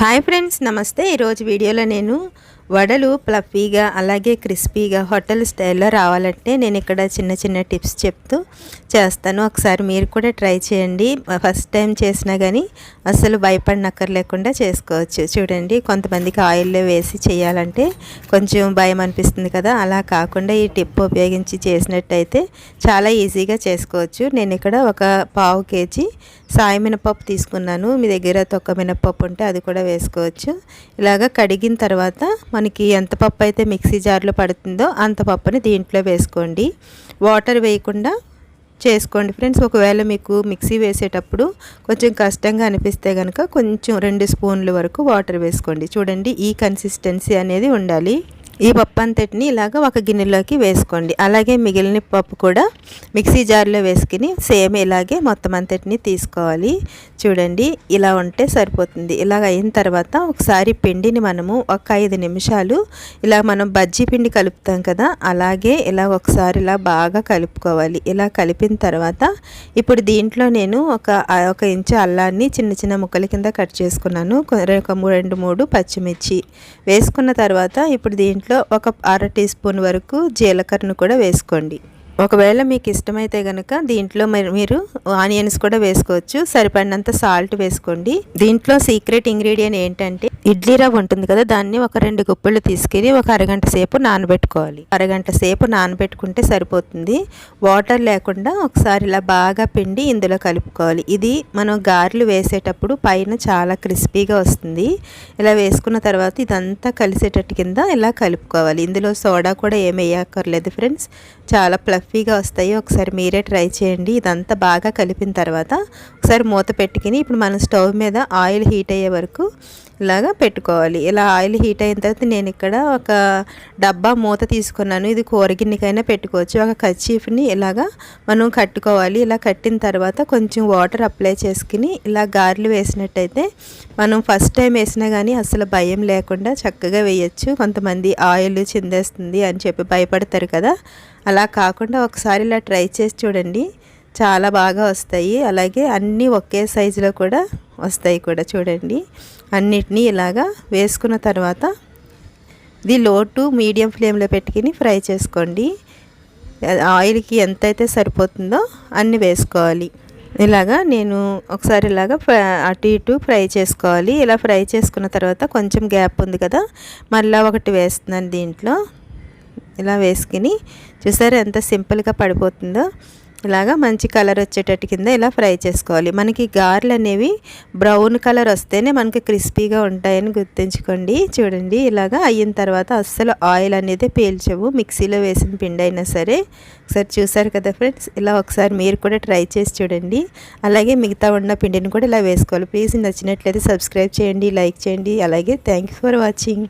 Hi friends, నమస్తే. ఈరోజు వీడియోలో నేను వడలు ఫ్లఫీగా అలాగే క్రిస్పీగా హోటల్ స్టైల్లో రావాలంటే నేను ఇక్కడ చిన్న చిన్న టిప్స్ చెప్తూ చేస్తాను. ఒకసారి మీరు కూడా ట్రై చేయండి. ఫస్ట్ టైం చేసినా కానీ అసలు భయపడనక్కర్లేకుండా చేసుకోవచ్చు. చూడండి, కొంతమందికి ఆయిల్లో వేసి చేయాలంటే కొంచెం భయం అనిపిస్తుంది కదా, అలా కాకుండా ఈ టిప్ ఉపయోగించి చేసినట్టయితే చాలా ఈజీగా చేసుకోవచ్చు. నేను ఇక్కడ ఒక పావు కేజీ సాయి మినపప్పు తీసుకున్నాను. మీ దగ్గర తొక్క మినపప్పు ఉంటే అది కూడా వేసుకోవచ్చు. ఇలాగ కడిగిన తర్వాత మనకి ఎంత పప్పు అయితే మిక్సీ జార్లో పడుతుందో అంత పప్పుని దీంట్లో వేసుకోండి. వాటర్ వేయకుండా చేసుకోండి ఫ్రెండ్స్. ఒకవేళ మీకు మిక్సీ వేసేటప్పుడు కొంచెం కష్టంగా అనిపిస్తే కనుక కొంచెం 2 స్పూన్ల వరకు వాటర్ వేసుకోండి. చూడండి, ఈ కన్సిస్టెన్సీ అనేది ఉండాలి. ఈ పప్పు అంతటిని ఇలాగ ఒక గిన్నెలోకి వేసుకోండి. అలాగే మిగిలిన పప్పు కూడా మిక్సీ జార్లో వేసుకుని సేమ్ ఇలాగే మొత్తం అంతటిని తీసుకోవాలి. చూడండి, ఇలా ఉంటే సరిపోతుంది. ఇలాగ అయిన తర్వాత ఒకసారి పిండిని మనము ఒక 5 నిమిషాలు ఇలా మనం బజ్జీ పిండి కలుపుతాం కదా, అలాగే ఇలా ఒకసారి ఇలా బాగా కలుపుకోవాలి. ఇలా కలిపిన తర్వాత ఇప్పుడు దీంట్లో నేను ఒక ఇంచు అల్లాన్ని చిన్న చిన్న ముక్కల కింద కట్ చేసుకున్నాను. 2-3 పచ్చిమిర్చి వేసుకున్న తర్వాత ఇప్పుడు దీంట్లో ఒక అర టీ స్పూన్ వరకు జీలకర్రను కూడా వేసుకోండి. ఒకవేళ మీకు ఇష్టమైతే కనుక దీంట్లో మీరు ఆనియన్స్ కూడా వేసుకోవచ్చు. సరిపడినంత సాల్ట్ వేసుకోండి. దీంట్లో సీక్రెట్ ఇంగ్రీడియంట్ ఏంటంటే ఇడ్లీ రవ్వ ఉంటుంది కదా, దాన్ని ఒక 2 గుప్పెళ్ళు తీసుకుని ఒక అరగంట సేపు నానబెట్టుకోవాలి. అరగంట సేపు నానబెట్టుకుంటే సరిపోతుంది. వాటర్ లేకుండా ఒకసారి ఇలా బాగా పిండి ఇందులో కలుపుకోవాలి. ఇది మనం గారెలు వేసేటప్పుడు పైన చాలా క్రిస్పీగా వస్తుంది. ఇలా వేసుకున్న తర్వాత ఇదంతా కలిసేటట్టు కింద ఇలా కలుపుకోవాలి. ఇందులో సోడా కూడా ఏమి వేయక్కర్లేదు ఫ్రెండ్స్, చాలా ఫ్లఫీగా వస్తాయి. ఒకసారి మీరే ట్రై చేయండి. ఇదంతా బాగా కలిపిన తర్వాత ఒకసారి మూత పెట్టుకుని ఇప్పుడు మనం స్టవ్ మీద ఆయిల్ హీట్ అయ్యే వరకు ఇలాగా పెట్టుకోవాలి. ఇలా ఆయిల్ హీట్ అయిన తర్వాత నేను ఇక్కడ ఒక డబ్బా మూత తీసుకున్నాను. ఇది కూరగిన్నెకైనా పెట్టుకోవచ్చు. ఒక కర్చీఫ్ని ఇలాగా మనం కట్టుకోవాలి. ఇలా కట్టిన తర్వాత కొంచెం వాటర్ అప్లై చేసుకుని ఇలా గారెలు వేసినట్టయితే మనం ఫస్ట్ టైం వేసినా కానీ అసలు భయం లేకుండా చక్కగా వేయచ్చు. కొంతమంది ఆయిల్ చిందేస్తుంది అని చెప్పి భయపడతారు కదా, అలా కాకుండా ఒకసారి ఇలా ట్రై చేసి చూడండి, చాలా బాగా వస్తాయి. అలాగే అన్నీ ఒకే సైజులో కూడా వస్తాయి కూడా. చూడండి, అన్నిటినీ ఇలాగా వేసుకున్న తర్వాత ఇది లో టు మీడియం ఫ్లేమ్లో పెట్టుకుని ఫ్రై చేసుకోండి. ఆయిల్కి ఎంతైతే సరిపోతుందో అన్నీ వేసుకోవాలి. ఇలాగా నేను ఒకసారి ఇలాగా అటు ఇటు ఫ్రై చేసుకోవాలి. ఇలా ఫ్రై చేసుకున్న తర్వాత కొంచెం గ్యాప్ ఉంది కదా, మళ్ళీ ఒకటి వేస్తున్నాను దీంట్లో. ఇలా వేసుకుని చూసారా ఎంత సింపుల్గా పడిపోతుందో. ఇలాగా మంచి కలర్ వచ్చేటట్టు కింద ఇలా ఫ్రై చేసుకోవాలి. మనకి గారెలు అనేవి బ్రౌన్ కలర్ వస్తేనే మనకి క్రిస్పీగా ఉంటాయని గుర్తుంచుకోండి. చూడండి, ఇలాగా అయిన తర్వాత అస్సలు ఆయిల్ అనేది పీల్చవు, మిక్సీలో వేసిన పిండి అయినా సరే. ఒకసారి చూసారు కదా ఫ్రెండ్స్, ఇలా ఒకసారి మీరు కూడా ట్రై చేసి చూడండి. అలాగే మిగతా ఉన్న పిండిని కూడా ఇలా వేసుకోవాలి. ప్లీజ్ నచ్చినట్లయితే సబ్స్క్రైబ్ చేయండి, లైక్ చేయండి. అలాగే థ్యాంక్ యూ ఫర్ వాచింగ్.